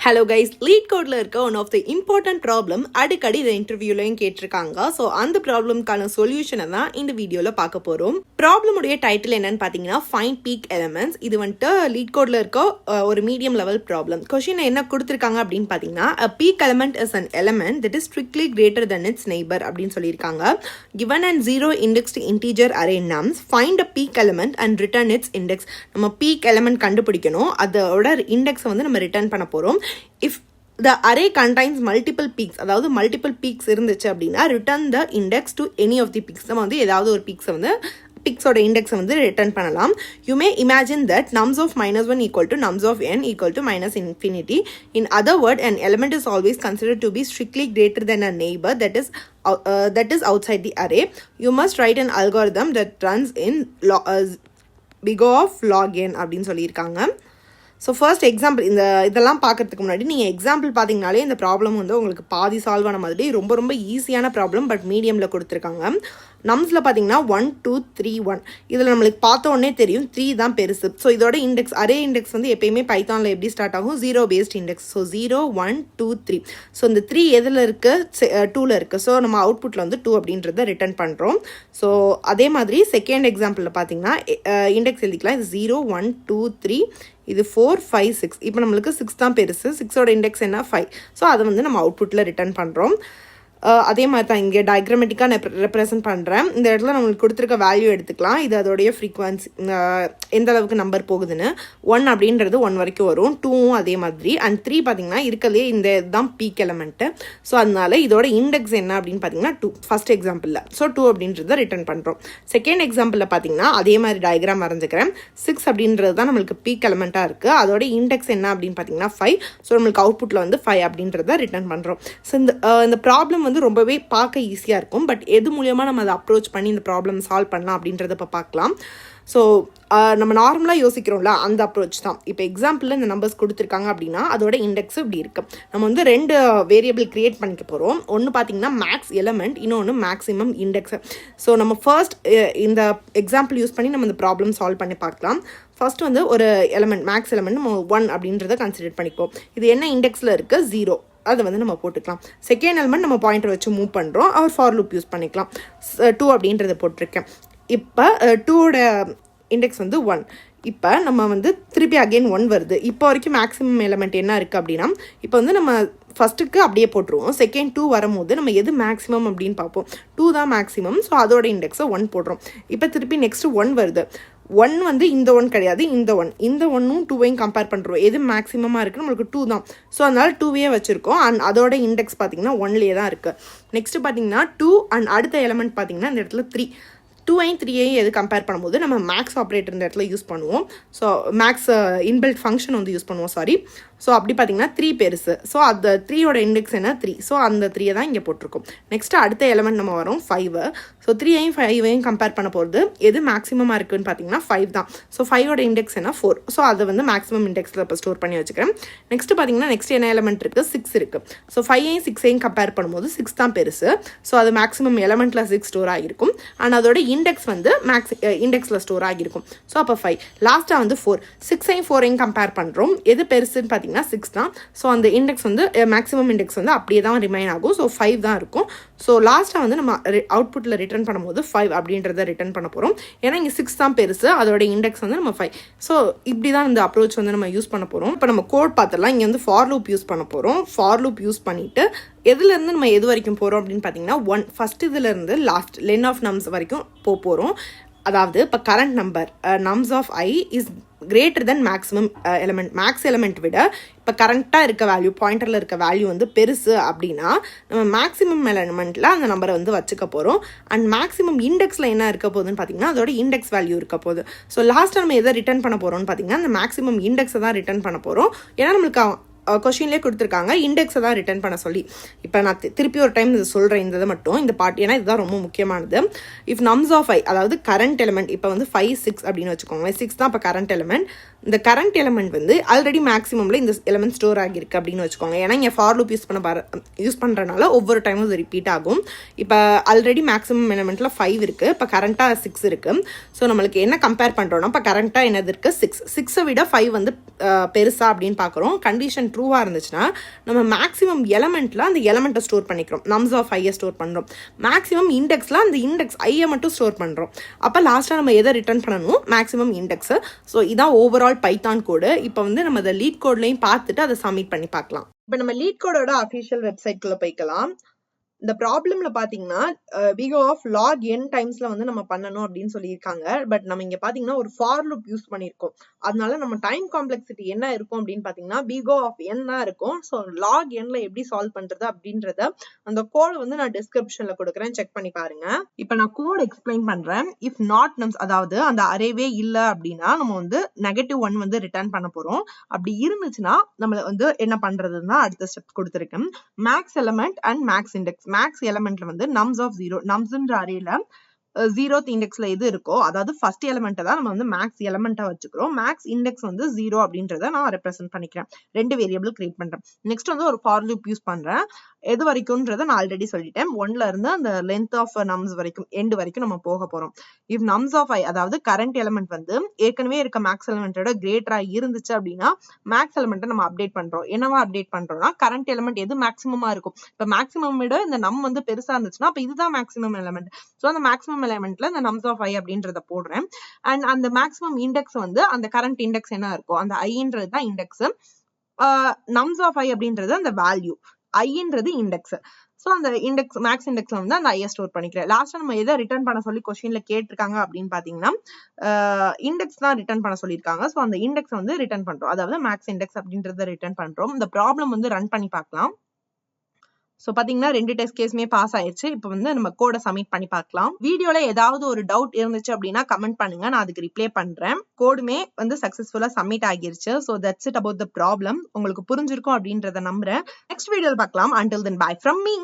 Hello guys, லீட் கோட்ல இருக்க one of the important problem அடிக்கடி இந்த இன்டர்வியூலையும் கேட்டிருக்காங்க. ஸோ அந்த ப்ராப்ளம்கான சொல்யூஷனை தான் இந்த வீடியோவில் பார்க்க போகிறோம். ப்ராப்ளமுடைய டைட்டில் என்னன்னு பார்த்தீங்கன்னா ஃபைண்ட் பீக் எலமெண்ட்ஸ். இது வந்துட்டு லீட் கோட்ல இருக்க ஒரு மீடியம் லெவல் ப்ராப்ளம். கொஸ்டின் என்ன கொடுத்துருக்காங்க அப்படின்னு பார்த்தீங்கன்னா, a peak element is an element that is strictly greater than its neighbor அப்படின்னு சொல்லியிருக்காங்க. given and zero indexed integer array nums, find a peak element and return its index. நம்ம peak element கண்டுபிடிக்கணும், அதோட இண்டெக்ஸை வந்து நம்ம ரிட்டர்ன் பண்ண போகிறோம். if the array contains multiple peaks, அதாவது multiple peaks இருந்துச்சு அப்படின்னா return the index to any of the peaks. நம்ம வந்து ஏதாவது ஒரு பீக்ஸை வந்து பிக்ஸோட இண்டெக்ஸை வந்து ரிட்டர்ன் பண்ணலாம். You may imagine that nums of -1 equal to nums of n equal to minus infinity. In other words, an element is always considered to be strictly greater than a neighbor that is outside the array. You must write an algorithm that runs in big of log n அப்படின்னு சொல்லியிருக்காங்க. So first example, இதெல்லாம் பார்க்கறதுக்கு முன்னாடி நீங்கள் example பார்த்தீங்கனாலே இந்த problem வந்து உங்களுக்கு பாதி சால்வ் ஆன மாதிரி ரொம்ப ஈஸியான ப்ராப்ளம், பட் மீடியமில் கொடுத்துருக்காங்க. நம்ஸில் பார்த்தீங்கன்னா 1 2 3 1. இதில் நம்மளுக்கு பார்த்த உடனே தெரியும் 3 தான் பெருசு. ஸோ இதோட இண்டெக்ஸ், அரே இண்டெக்ஸ் வந்து எப்பயுமே பைத்தானில் எப்படி ஸ்டார்ட் ஆகும், 0 பேஸ்ட் இண்டெக்ஸ். ஸோ 0 1 2 3. ஸோ இந்த 3 எதில் இருக்குது, 2ல் இருக்குது. ஸோ நம்ம அவுட்புட்டில் வந்து 2 அப்படின்றத ரிட்டர்ன் பண்ணுறோம். ஸோ அதே மாதிரி செகண்ட் எக்ஸாம்பிளில் பார்த்தீங்கன்னா இண்டெக்ஸ் எழுதிக்கலாம். இது 0 1 2 3, இது 4 5 6. இப்போ நம்மளுக்கு 6 தான் பெருசு. 6ஓட இண்டெக்ஸ் என்ன 5. ஸோ அதை வந்து நம்ம அவுட்புட்டில் ரிட்டர்ன் பண்ணுறோம். அதே மாதிரி தான் இங்கே டயக்ராமெட்டிக்காக நான் ரெப்ரசென்ட் பண்ணுறேன். இந்த இடத்துல நம்மளுக்கு கொடுத்துருக்க வேல்யூ எடுத்துக்கலாம். இது அதோடைய ஃப்ரீக்வன்சி, எந்த அளவுக்கு நம்பர் போகுதுன்னு. 1 அப்படின்றது 1 வரைக்கும் வரும். 2வும் அதே மாதிரி. அண்ட் 3 பார்த்தீங்கன்னா இருக்கிறதே இந்த இதுதான் பீக் எலமெண்ட்டு. ஸோ அதனால இதோட இண்டெக்ஸ் என்ன அப்படின்னு பார்த்தீங்கன்னா 2 ஃபர்ஸ்ட் எக்ஸாம்பிளில். ஸோ 2 அப்படின்றத ரிட்டர்ன் பண்ணுறோம். செகண்ட் எக்ஸாம்பிளில் பார்த்தீங்கன்னா அதே மாதிரி டயக்ராம் வரைஞ்சிக்கிறேன். 6 அப்படின்றது தான் நம்மளுக்கு பீக் எலமெண்ட்டாக இருக்குது. அதோட இண்டெக்ஸ் என்ன அப்படின்னு பார்த்தீங்கன்னா 5. ஸோ நம்மளுக்கு அவுட்புட்டில் வந்து 5 அப்படின்றத ரிட்டர்ன் பண்ணுறோம். ஸோ இந்த ப்ராப்ளம் வந்து ரொம்பவே பார்க்க ஈஸியாக இருக்கும். பட் எது மூலியமாக நம்ம அதை அப்ரோச் பண்ணி இந்த ப்ராப்ளம் சால்வ் பண்ணலாம் அப்படின்றத இப்போ பார்க்கலாம். ஸோ நம்ம நார்மலாக யோசிக்கிறோம்ல, அந்த அப்ரோச் தான். இப்போ எக்ஸாம்பிளில் இந்த நம்பர்ஸ் கொடுத்துருக்காங்க அப்படின்னா அதோட இண்டெக்ஸ் இப்படி இருக்குது. நம்ம வந்து 2 வேரியபிள் க்ரியேட் பண்ணிக்க போகிறோம். ஒன்று பார்த்தீங்கன்னா மேக்ஸ் எலமெண்ட், இன்னொன்று மேக்ஸிமம் இண்டெக்ஸ். ஸோ நம்ம ஃபர்ஸ்ட் இந்த எக்ஸாம்பிள் யூஸ் பண்ணி நம்ம இந்த ப்ராப்ளம் சால்வ் பண்ணி பார்க்கலாம். ஃபர்ஸ்ட் வந்து ஒரு எலமெண்ட், மேக்ஸ் எலமெண்ட் நம்ம 1 அப்படின்றத கன்சிடர் பண்ணிப்போம். இது என்ன இண்டெக்ஸில் இருக்குது, 0. அதை வந்து நம்ம போட்டுக்கலாம். செகண்ட் எலிமெண்ட் நம்ம பாயிண்டர் வச்சு மூவ் பண்ணுறோம். அவர் ஃபார் லூப் யூஸ் பண்ணிக்கலாம். 2 அப்படின்றத போட்டிருக்கேன். இப்போ 2ஓட இண்டெக்ஸ் வந்து 1. இப்போ நம்ம வந்து திருப்பி அகெயின் 1 வருது. இப்போ வரைக்கும் மேக்ஸிமம் எலிமெண்ட் என்ன இருக்குது அப்படின்னா, இப்போ வந்து நம்ம ஃபஸ்ட்டுக்கு அப்படியே போட்டுருவோம். செகண்ட் 2 வரும்போது நம்ம எது மேக்ஸிமம் அப்படின்னு பார்ப்போம். 2 தான் மேக்ஸிமம். ஸோ அதோட இண்டெக்ஸை 1 போடுறோம். இப்போ திருப்பி நெக்ஸ்ட்டு 1 வருது. 1 வந்து இந்த 1 கிடையாது, இந்த 1. இந்த 1ம் 2வையும் கம்பேர் பண்ணுறோம். எது மேக்ஸிமமாக இருக்குது, நம்மளுக்கு 2 தான். ஸோ அதனால் 2வையே வச்சுருக்கோம். அண்ட் அதோட இண்டெக்ஸ் பார்த்தீங்கன்னா 1லேயே தான் இருக்குது. நெக்ஸ்ட்டு பார்த்தீங்கன்னா 2 அண்ட் அடுத்த எலமெண்ட் பார்த்தீங்கன்னா இந்த இடத்துல 3. 2ஐயும் 3ஐயும் எது கம்பேர் பண்ணும்போது நம்ம மேக்ஸ் ஆப்ரேட்டர் இந்த இடத்துல யூஸ் பண்ணுவோம். ஸோ மேக்ஸ் இன்பில்ட் ஃபங்க்ஷன் வந்து யூஸ் பண்ணுவோம், சாரி. ஸோ அப்படி பார்த்தீங்கன்னா 3 பெருசு. ஸோ அந்த 3ஓட இண்டெக்ஸ் என்ன 3. ஸோ அந்த 3 தான் இங்கே போட்டிருக்கோம். நெக்ஸ்ட்டு அடுத்த எலமெண்ட் நம்ம வரும் 5. ஸோ 3ஐயும் 5ஐயும் கம்பேர் பண்ண போகிறது எது மேக்ஸிமமாக இருக்குதுன்னு பார்த்தீங்கன்னா 5 தான். ஸோ 5ஓட இண்டெக்ஸ் என்ன 4. ஸோ அதை வந்து மேக்ஸிமம் இண்டெக்ஸில் இப்போ ஸ்டோர் பண்ணி வச்சுக்கிறேன். நெக்ஸ்ட்டு பார்த்தீங்கன்னா நெக்ஸ்ட் என்ன எலமெண்ட் இருக்குது, 6 இருக்குது. ஸோ 5ஐயும் 6ஐயும் கம்பேர் பண்ணும்போது 6 தான் பெருசு. ஸோ அது மேக்ஸிமம் எலமெண்ட்டில் 6 ஸ்டோர் ஆகிருக்கும். அண்ட் அதோட இண்டெக்ஸ் வந்து இண்டெக்ஸில் ஸ்டோர் ஆகிருக்கும். ஸோ அப்போ 5. லாஸ்ட்டாக வந்து 4. 6ஐயும் 4ஐயும் கம்பேர் பண்ணுறோம். எது பெருசுன்னு பார்த்தீங்கன்னா 6 தான். ஸோ அந்த இண்டெக்ஸ் வந்து மேக்ஸிமம் இண்டெக்ஸ் வந்து அப்படியே தான் ரிமைன் ஆகும். ஸோ 5 தான் இருக்கும். ஸோ லாஸ்ட்டாக வந்து நம்ம அவுட்புட்டில் ரிட்டர்ன் பண்ணும்போது 5 அப்படின்றத ரிட்டர்ன் பண்ண போகிறோம். ஏன்னா இங்கே 6 தான் பெருசு, அதோட இண்டெக்ஸ் வந்து நம்ம 5. ஸோ இப்படி தான் இந்த அப்ரோச் வந்து நம்ம யூஸ் பண்ண போகிறோம். இப்போ நம்ம கோட் பார்த்துடலாம். இங்கே வந்து ஃபார் லூப் யூஸ் பண்ண போகிறோம். ஃபார் லூப் யூஸ் பண்ணிவிட்டு எதுலேருந்து நம்ம எது வரைக்கும் போகிறோம் அப்படின்னு பார்த்தீங்கன்னா 1 ஃபஸ்ட் இதுலேருந்து லாஸ்ட் லென் ஆஃப் நம்ஸ் வரைக்கும் போகிறோம். அதாவது இப்போ current number nums of I is greater than maximum element. Max element விட இப்போ கரண்ட்டாக இருக்க வேல்யூ, பாயிண்டரில் இருக்க வேல்யூ வந்து பெருசு அப்படின்னா நம்ம மேக்ஸிமம் எலமெண்ட்டில் அந்த நம்பரை வந்து வச்சுக்க போகிறோம். அண்ட் மேக்ஸிமம் இண்டெக்ஸில் என்ன இருக்க போகுதுன்னு பார்த்தீங்கன்னா அதோட இண்டெக்ஸ் வேல்யூ இருக்க போகுது. ஸோ லாஸ்ட்டாக நம்ம எதை ரிட்டர்ன் பண்ண போகிறோம்னு பார்த்தீங்கன்னா அந்த மேக்ஸிமம் இண்டெக்ஸை தான் ரிட்டர்ன் பண்ண போகிறோம். ஏன்னா நம்மளுக்கு கொஸ்டின்லேயே கொடுத்துருக்காங்க இண்டெக்ஸை தான் ரிட்டர்ன் பண்ண சொல்லி. இப்போ நான் திருப்பி ஒரு டைம் இது சொல்கிறேன், இந்த மட்டும் இந்த பார்ட், ஏன்னா இதுதான் ரொம்ப முக்கியமானது. இஃப் நம்ஸ் ஆஃப் I, அதாவது கரண்ட் எலமெண்ட், இப்போ வந்து 5 6 அப்படின்னு வச்சுக்கோங்க. 6 தான் இப்போ கரண்ட் எலமெண்ட். இந்த கரண்ட் எலமெண்ட் வந்து ஆல்ரெடி மேக்ஸிமமில் இந்த எலமெண்ட் ஸ்டோர் ஆகியிருக்கு அப்படின்னு வச்சுக்கோங்க. ஏன்னா இங்கே ஃபார் லூப் யூஸ் பண்ணுறனால ஒவ்வொரு டைமும் இது ரிப்பீட் ஆகும். இப்போ ஆல்ரெடி மேக்ஸிமம் எலமெண்ட்டில் 5 இருக்குது, இப்போ கரண்ட்டாக 6 இருக்குது. ஸோ நம்மளுக்கு என்ன கம்பேர் பண்ணுறோன்னா இப்போ கரண்ட்டாக என்னது இருக்குது 6. 6ஐ விட 5 வந்து பெருசா அப்படின்னு பார்க்குறோம். கண்டிஷன் கண்டிஷன் ட்ரூவாக இருந்துச்சுன்னா நம்ம மேக்ஸிமம் எலமெண்ட்டில் அந்த எலமெண்ட்டை ஸ்டோர் பண்ணிக்கிறோம், நம்ஸ் ஆஃப் ஐயை ஸ்டோர் பண்ணுறோம். மேக்ஸிமம் இண்டெக்ஸில் அந்த இண்டெக்ஸ் ஐயை மட்டும் ஸ்டோர் பண்ணுறோம். அப்போ லாஸ்ட்டாக நம்ம எதை ரிட்டர்ன் பண்ணணும், மேக்ஸிமம் இண்டெக்ஸு. ஸோ இதான் ஓவரால் பைத்தான் கோடு. இப்போ வந்து நம்ம அதை லீட் கோட்லையும் பார்த்துட்டு அதை சப்மிட் பண்ணி பார்க்கலாம். இப்போ நம்ம லீட் கோடோட அஃபிஷியல் வெப்சைட்குள்ளே போய்க்கலாம். இந்த ப்ராப்ளம்ல பாத்தீங்கன்னா we go of log n டைம்ஸ்ல வந்து நம்ம பண்ணணும் அப்படின்னு சொல்லியிருக்காங்க. பட் நம்ம இங்க பாத்தீங்கன்னா ஒரு ஃபார் லூப் யூஸ் பண்ணியிருக்கோம். அதனால நம்ம டைம் காம்ப்ளெக்சிட்டி என்ன இருக்கும் அப்படின்னு பாத்தீங்கன்னா we go of n தான் இருக்கும். ஸோ log n ல எப்படி சால்வ் பண்றது அப்படின்றத அந்த கோட் வந்து நான் டிஸ்கிரிப்ஷன்ல கொடுக்குறேன், செக் பண்ணி பாருங்க. இப்போ நான் கோட் எக்ஸ்பிளைன் பண்றேன். இஃப் நாட் நம்ஸ், அதாவது அந்த அரேவே இல்ல அப்படின்னா நம்ம வந்து -1 வந்து ரிட்டர்ன் பண்ண போறோம். அப்படி இருந்துச்சுன்னா நம்ம வந்து என்ன பண்றதுன்னா அடுத்த ஸ்டெப் கொடுத்துருக்கேன். Max element and max index. Max எலமெண்ட்ல வந்து நம்ஸ் ஆஃப் 0, நம்ஸ்ன்ற அரேல 0th இண்டெக்ஸ்ல எது இருக்கோ, அதாவது ஃபர்ஸ்ட் எலமெண்ட்டை தான் நம்ம வந்து மேக்ஸ் எலமெண்ட்டா வச்சுக்கிறோம். மேக்ஸ் இண்டெக்ஸ் வந்து 0 அப்படின்றத நான் ரெப்ரசென்ட் பண்ணிக்கிறேன். 2 வேரியபிள் கிரியேட் பண்றேன். நெக்ஸ்ட் வந்து ஒரு ஃபார் லூப் யூஸ் பண்றேன். எது வரைக்கும்ன்றத நான் ஆல்ரெடி சொல்லிட்டேன். 1ல இருந்து அந்த லென்த் ஆஃப் நம்ஸ் வரைக்கும், எண்ட் வரைக்கும் நம்ம போக போறோம். இஃப் நம்ஸ் ஆஃப் ஐ, அதாவது கரண்ட் எலமெண்ட் வந்து ஏற்கனவே இருக்க மேக்ஸ் எலமெண்டோட கிரேட்டரா இருந்துச்சு அப்படின்னா மேக்ஸ் எலமெண்ட்டை நம்ம அப்டேட் பண்றோம். என்னவா அப்டேட் பண்றோம்னா கரண்ட் எலமெண்ட் எது மேக்ஸிமமா இருக்கும். இப்போ மேக்ஸிமம் விட இந்த நம் வந்து பெருசா இருந்துச்சுன்னா அப்ப இதுதான் மேக்ஸிமம் எலமெண்ட். ஸோ அந்த மேக்ஸிமம் எலமெண்ட்ல இந்த நம்ஸ் ஆஃப் ஐ அப்படின்றத போடுறேன். அண்ட் அந்த மேக்ஸிமம் இண்டெக்ஸ் வந்து அந்த கரண்ட் இண்டெக்ஸ் என்ன இருக்கும், அந்த ஐன்றது தான் இண்டெக்ஸ். நம்ஸ் ஆஃப் ஐ அப்படின்றது அந்த வேல்யூ, ஐன்றது இண்டெக்ஸ். ஸோ அந்த இண்டெக்ஸ் மேக்ஸ் இண்டெக்ஸ்ல வந்து அந்த ஐயை ஸ்டோர் பண்ணிக்கிறேன். லாஸ்டா நம்ம எதை ரிட்டர்ன் பண்ண சொல்லி கொஸ்டின்ல கேட்டிருக்காங்க அப்படின்னு பாத்தீங்கன்னா இண்டெக்ஸ் தான் ரிட்டர்ன் பண்ண சொல்லியிருக்காங்க. ஸோ அந்த இண்டெக்ஸ் வந்து ரிட்டர்ன் பண்றோம், அதாவது மேக்ஸ் இண்டெக்ஸ் அப்படின்றத ரிட்டர்ன் பண்றோம். இந்த ப்ராப்ளம் வந்து ரன் பண்ணி பார்க்கலாம். ஸோ பாத்தீங்கன்னா 2 டெஸ்ட் கேஸுமே பாஸ் ஆயிடுச்சு. இப்போ வந்து நம்ம கோடை சப்மிட் பண்ணி பார்க்கலாம். வீடியோல ஏதாவது ஒரு டவுட் இருந்துச்சு அப்படின்னா கமெண்ட் பண்ணுங்க, நான் அதுக்கு ரிப்ளை பண்றேன். கோடுமே வந்து சக்சஸ்ஃபுல்லா சப்மிட் ஆகிருச்சு. So that's it about the problem. உங்களுக்கு புரிஞ்சிருக்கும் அப்படின்றத நம்புறேன். நெக்ஸ்ட் வீடியோல பார்க்கலாம். Until then, bye from me.